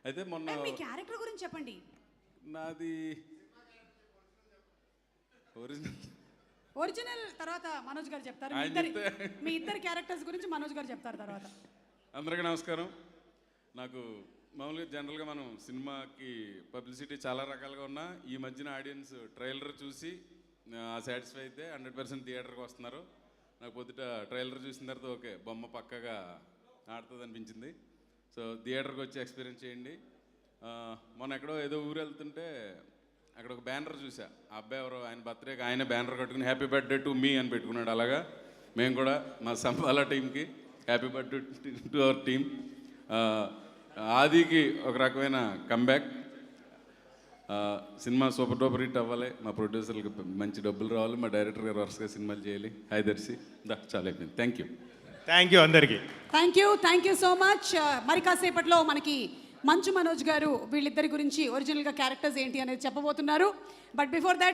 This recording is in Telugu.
అయితే మొన్న మీ క్యారెక్టర్ గురించి చెప్పండి. నాది ఒరిజినల్ తర్వాత మనోజ్ గారు చెప్తారు. మీ ఇద్దరి క్యారెక్టర్స్ గురించి మనోజ్ గారు చెప్తారు తర్వాత. అందరికీ నమస్కారం. నాకు మామూలుగా జనరల్గా మనం సినిమాకి పబ్లిసిటీ చాలా రకాలుగా ఉన్నా ఈ మధ్యన ఆడియన్స్ ట్రైలర్ చూసి సాటిస్ఫై అయితే 100% థియేటర్కి వస్తున్నారు. నాకు పొద్దుట ట్రైలర్ చూసిన తర్వాత ఓకే బొమ్మ పక్కగా ఆడుతుంది అనిపించింది. సో థియేటర్కి వచ్చి ఎక్స్పీరియన్స్ చేయండి. మొన్న ఎక్కడో ఏదో ఊరు వెళ్తుంటే అక్కడ ఒక బ్యానర్ చూసా. ఆ అబ్బాయి ఎవరో ఆయన బర్త్డేకి ఆయన బ్యానర్ కట్టుకుని హ్యాపీ బర్త్డే టు మీ అని పెట్టుకున్నాడు. అలాగా మేము కూడా మా సంబాల టీంకి happy birthday to our team. ఆదికి ఒక రకమైన comeback. Cinema super duper hit అవ్వాలి, మా ప్రొడ్యూసర్లకు మంచి డబ్బులు రావాలి, మా డైరెక్టర్ గారు వరుసగా సినిమాలు చేయాలి. హాయ్ దర్శి చాలా అయిపోయింది. థ్యాంక్ యూ అందరికీ. Thank you so much. మరి కాసేపట్లో మనకి మంచు మనోజ్ గారు వీళ్ళిద్దరి గురించి ఒరిజినల్గా క్యారెక్టర్స్ ఏంటి అనేది చెప్పబోతున్నారు. But before that